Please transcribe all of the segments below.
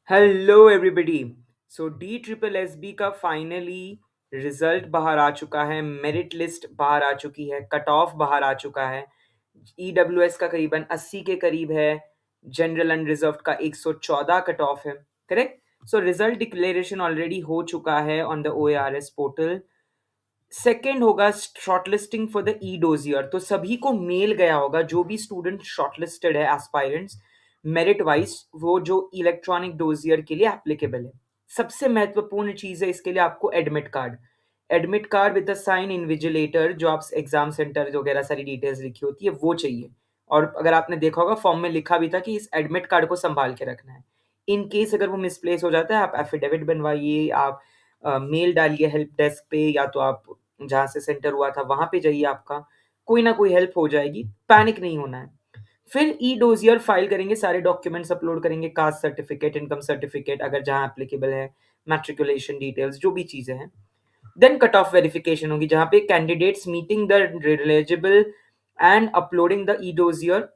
Hello everybody. So D triple S B का finally result बाहर आ चुका है, मेरिट लिस्ट बाहर आ चुकी है, कट ऑफ बाहर आ चुका है। ई डब्ल्यू एस का करीबन 80 के करीब है, जनरल अनरिजर्व्ड का 114 कट ऑफ है। Correct. So result declaration already हो चुका है on the O A R S portal. Second होगा shortlisting for the E dossier. तो सभी को मेल गया होगा, जो भी स्टूडेंट शॉर्टलिस्टेड है एस्पायरेंट्स मेरिट वाइज, वो जो इलेक्ट्रॉनिक डोजियर के लिए एप्लीकेबल है। सबसे महत्वपूर्ण चीज है इसके लिए आपको admit card with the sign invigilator, जो आप एग्जाम सेंटर वगैरह सारी डिटेल्स लिखी होती है वो चाहिए। और अगर आपने देखा होगा फॉर्म में लिखा भी था कि इस एडमिट कार्ड को संभाल के रखना है। इन केस अगर वो मिसप्लेस हो जाता है, आप एफिडेविट बनवाइए, आप मेल डालिए हेल्प डेस्क पे, या तो आप जहाँ से सेंटर हुआ था वहां पे जाइए, आपका कोई ना कोई हेल्प हो जाएगी। पैनिक नहीं होना है। फिर ई डोजियर फाइल करेंगे, सारे डॉक्यूमेंट्स अपलोड करेंगे, कास्ट सर्टिफिकेट, इनकम सर्टिफिकेट अगर जहाँ एप्लीकेबल है, मैट्रिकुलेशन डिटेल्स, जो भी चीजें हैं। देन कट ऑफ वेरिफिकेशन होगी, जहाँ पे candidates meeting the eligible and uploading the E dossier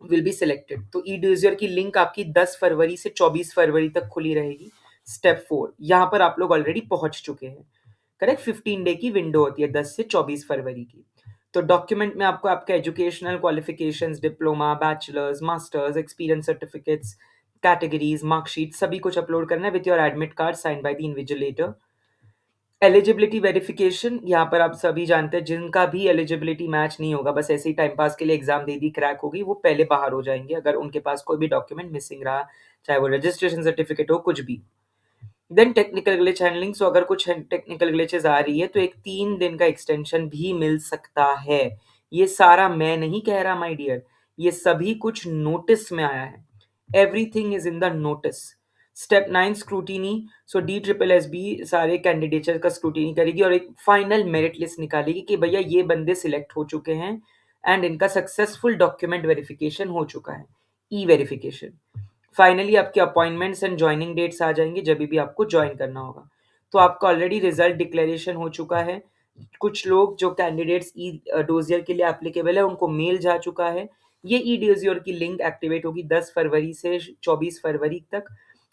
will be selected. तो ई डोजियर की लिंक आपकी 10 फरवरी से 24 फरवरी तक खुली रहेगी। स्टेप 4, यहाँ पर आप लोग ऑलरेडी पहुंच चुके हैं। करेक्ट। 15 डे की विंडो होती है, 10 से 24 फरवरी की। तो डॉक्यूमेंट में आपको आपका educational qualifications, diploma, bachelors, masters, experience certificates, categories, marksheet, सभी कुछ अपलोड करना है with your admit card sign by the invigilator. Eligibility verification, यहाँ पर आप सभी जानते हैं जिनका भी एलिजिबिलिटी मैच नहीं होगा, बस ऐसे ही टाइम पास के लिए एग्जाम दे दी, क्रैक हो गई, वो पहले बाहर हो जाएंगे अगर उनके पास कोई भी डॉक्यूमेंट मिसिंग रहा, चाहे वो रजिस्ट्रेशन सर्टिफिकेट हो, कुछ भी। Then technical glitch handling. So अगर कुछ टेक्निकल ग्लिचेस आ रही है तो एक 3 दिन का एक्सटेंशन भी मिल सकता है। ये सारा मैं नहीं कह रहा माय डियर, ये सभी कुछ नोटिस में आया है। Everything is in the notice. Step 9 scrutiny. So D triple S B सारे कैंडिडेट्स का स्क्रूटिनी करेगी और एक फाइनल मेरिट लिस्ट निकालेगी कि भैया ये बंदे सिलेक्ट हो चुके हैं एंड इनका सक्सेसफुल डॉक्यूमेंट वेरिफिकेशन हो चुका है, ई वेरिफिकेशन। फाइनली आपके अपॉइंटमेंट्स एंड ज्वाइनिंग डेट्स आ जाएंगे जब भी आपको ज्वाइन करना होगा। तो आपका ऑलरेडी रिजल्ट डिक्लेरेशन हो चुका है। कुछ लोग जो कैंडिडेट्स ई डोजियर के लिए एप्लीकेबल है उनको मेल जा चुका है। ये ई डोजियर की लिंक एक्टिवेट होगी 10 फरवरी से 24 फरवरी तक।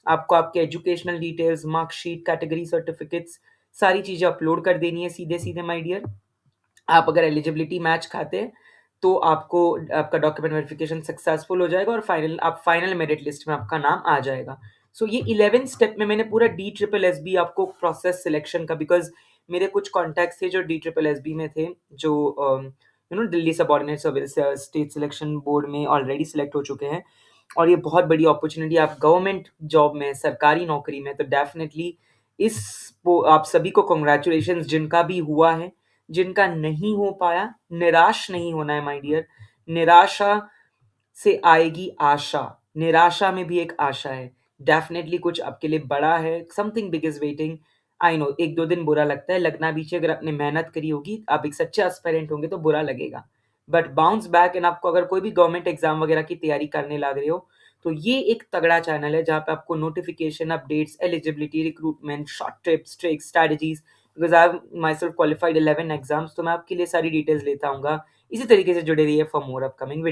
आपको आपके educational details, marksheet, category certificates, सारी चीजें अपलोड कर देनी है सीधे सीधे माय डियर। आप अगर एलिजिबिलिटी मैच खाते हैं तो आपको आपका डॉक्यूमेंट वेरिफिकेशन सक्सेसफुल हो जाएगा और फाइनल मेरिट लिस्ट में आपका नाम आ जाएगा। सो ये 11 स्टेप में मैंने पूरा डी ट्रिपल एस बी आपको प्रोसेस सिलेक्शन का, बिकॉज मेरे कुछ कॉन्टैक्ट्स थे जो डी ट्रिपल एस बी में थे, जो Delhi subordinate service state selection board में ऑलरेडी सिलेक्ट हो चुके हैं। और ये बहुत बड़ी अपॉर्चुनिटी, आप गवर्नमेंट जॉब में, सरकारी नौकरी में, तो डेफिनेटली इस आप सभी को कॉन्ग्रेचुलेशन जिनका भी हुआ है। जिनका नहीं हो पाया, निराश नहीं होना है माय डियर। निराशा से आएगी आशा, निराशा में भी एक आशा है। डेफिनेटली कुछ आपके लिए बड़ा है, something big is waiting. I know 1-2 दिन बुरा लगता है, लगना भी चाहिए। अगर आपने मेहनत करी होगी, आप एक सच्चे एस्पायरेंट होंगे तो बुरा लगेगा, बट बाउंस बैक। एंड आपको अगर कोई भी गवर्नमेंट एग्जाम वगैरह की तैयारी करने लग रहे हो तो ये एक तगड़ा चैनल है जहाँ पे आपको notification, updates, eligibility, recruitment, short tips, tricks, strategies, because I have my self qualified 11 exams, तो मैं आपके लिए सारी डिटेल्स लेता हूँ। इसी तरीके से जुड़े रहिए फॉर मोर अपकमिंग